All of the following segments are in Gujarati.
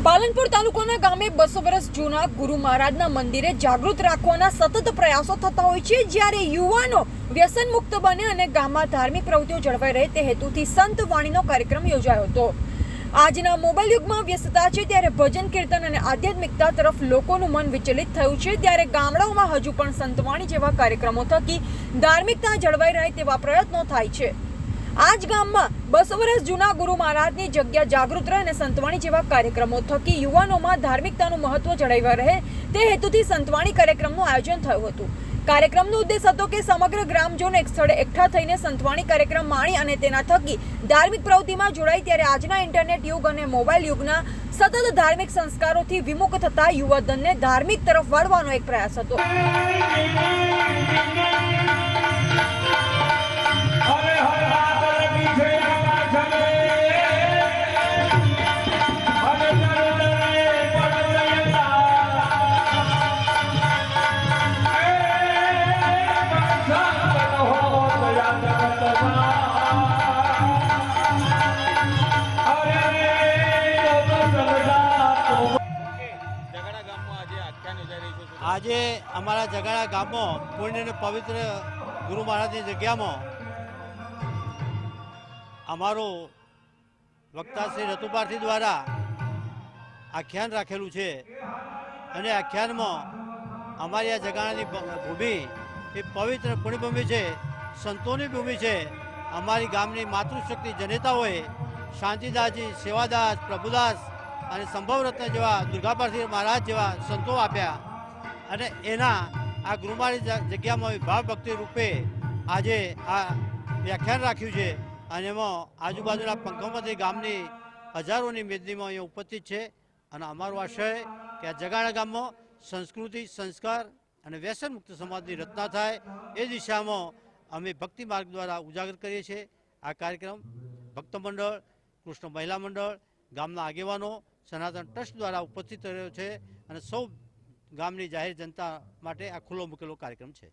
પાલનપુર તાલુકાના ગામે 200 વર્ષ જૂના ગુરુ મહારાજના મંદિરે જાગૃત રાખવાના સતત પ્રયાસો થતા હોય છે, જ્યારે યુવાનો વ્યસન મુક્ત બને અને ગામમાં ધાર્મિક પ્રવૃત્તિઓ જળવાઈ રહે તે હેતુથી સંત વાણીનો કાર્યક્રમ યોજાયો હતો। આજના મોબાઈલ યુગમાં વ્યસ્તતા છે, ત્યારે ભજન કીર્તન અને આધ્યાત્મિકતા તરફ લોકોનું મન વિચલિત થયું છે, ત્યારે ગામડાઓમાં હજુ પણ સંતવાણી જેવા કાર્યક્રમો થકી ધાર્મિકતા જળવાઈ રહે તેવા પ્રયત્નો થાય છે। આજ ગામમાં 200 વર્ષ જૂના ગુરુ મહારાજની જગ્યા જાગૃત રહે અને સંતવાણી જેવા કાર્યક્રમો થકી યુવાનોમાં ધાર્મિકતાનું મહત્વ જળવાઈ રહે તે હેતુથી સંતવાણી કાર્યક્રમનું આયોજન થયું હતું। કાર્યક્રમનો ઉદ્દેશ હતો કે સમગ્ર ગ્રામજનો એક સ્થળે એકઠા થઈને સંતવાણી કાર્યક્રમ માણી અને તેના થકી ધાર્મિક પ્રવૃત્તિમાં જોડાય। ત્યારે આજના ઇન્ટરનેટ યુગ અને મોબાઈલ યુગના સતત ધાર્મિક સંસ્કારોથી વિમુખ થતા યુવાધનને ધાર્મિક તરફ વાળવાનો એક પ્રયાસ હતો। આજે અમારા જગાડા ગામમાં પુણ્ય અને પવિત્ર ગુરુ મહારાજની જગ્યામાં અમારો વક્તા શ્રી રતુપારથી દ્વારા આખ્યાન રાખેલું છે અને આખ્યાનમાં અમારી આ જગાડાની ભૂમિ એ પવિત્ર પુણ્યભૂમિ છે, સંતોની ભૂમિ છે। અમારી ગામની માતૃશક્તિ જનેતાઓએ શાંતિદાસજી, સેવાદાસ, પ્રભુદાસ અને સંભવરત્ન જેવા દુર્ગાપારથી મહારાજ જેવા સંતો આપ્યા અને એના આ ગુરુમારી જગ્યામાં ભાવ ભક્તિ રૂપે આજે આ વ્યાખ્યાન રાખ્યું છે અને એમાં આજુબાજુના પંખોમાંથી ગામની હજારોની મેદનીમાં અહીંયા ઉપસ્થિત છે અને અમારો આશય કે આ જગાડા ગામમાં સંસ્કૃતિ, સંસ્કાર અને વ્યસન મુક્ત સમાજની રચના થાય એ દિશામાં અમે ભક્તિ માર્ગ દ્વારા ઉજાગર કરીએ છીએ। આ કાર્યક્રમ ભક્ત મંડળ, કૃષ્ણ મહિલા મંડળ, ગામના આગેવાનો, સનાતન ટ્રસ્ટ દ્વારા ઉપસ્થિત રહ્યો છે અને સૌ ગામની જાહેર જનતા માટે આ ખુલ્લો મૂકેલો કાર્યક્રમ છે।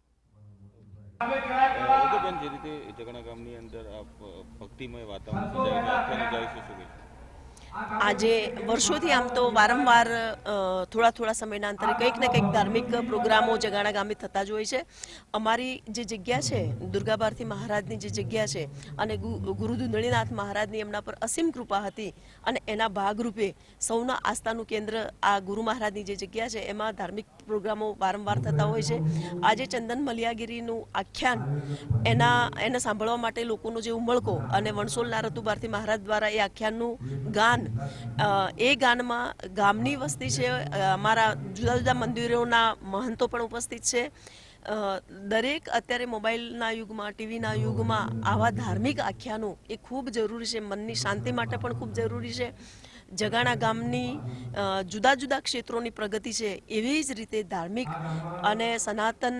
જે રીતે જગાડા ગામની અંદર ભક્તિમય વાતાવરણ સર્જાયું, આજે વર્ષોથી આમ તો વારંવાર થોડા સમયના અંતરે કંઈક ને કંઈક ધાર્મિક પ્રોગ્રામો જગાડા ગામે થતા જ હોય છે। અમારી જે જગ્યા છે દુર્ગાપારથી મહારાજની જે જગ્યા છે અને ગુરુ ધુંધળીનાથ મહારાજની એમના પર અસીમ કૃપા હતી અને એના ભાગરૂપે સૌના આસ્થાનું કેન્દ્ર આ ગુરુ મહારાજની જે જગ્યા છે એમાં ધાર્મિક પ્રોગ્રામો વારંવાર થતા હોય છે। આજે ચંદન મલિયાગીરીનું આખ્યાન એને સાંભળવા માટે લોકોનો જે ઉમળકો અને વણસોલના રતુપારથી મહારાજ દ્વારા એ આખ્યાનનું ગાન એ ગાનમાં ગામની વસ્તી છે, અમારા જુદા જુદા મંદિરોના મહંતો પણ ઉપસ્થિત છે। દરેક અત્યારે મોબાઈલના યુગમાં, ટીવીના યુગમાં આવા ધાર્મિક આખ્યાનો એ ખૂબ જરૂરી છે, મનની શાંતિ માટે પણ ખૂબ જરૂરી છે। જગાડા ગામની જુદા જુદા ક્ષેત્રોની પ્રગતિ છે એવી જ રીતે ધાર્મિક અને સનાતન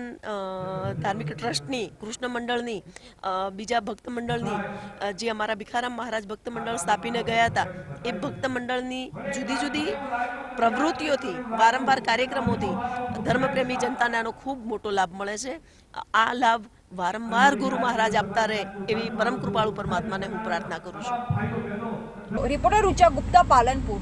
ધાર્મિક ટ્રસ્ટની, કૃષ્ણ મંડળની, બીજા ભક્ત મંડળની જે અમારા ભિખારામ મહારાજ ભક્ત મંડળ સ્થાપીને ગયા હતા એ ભક્ત મંડળની જુદી જુદી પ્રવૃત્તિઓથી, વારંવાર કાર્યક્રમોથી ધર્મપ્રેમી જનતાને આનો ખૂબ મોટો લાભ મળે છે। આ લાભ વારંવાર ગુરુ મહારાજ આપતા રહે એવી પરમ કૃપાળુ પરમાત્માને હું પ્રાર્થના કરું છું। રિપોર્ટર રુચા ગુપ્તા, પાલનપુર।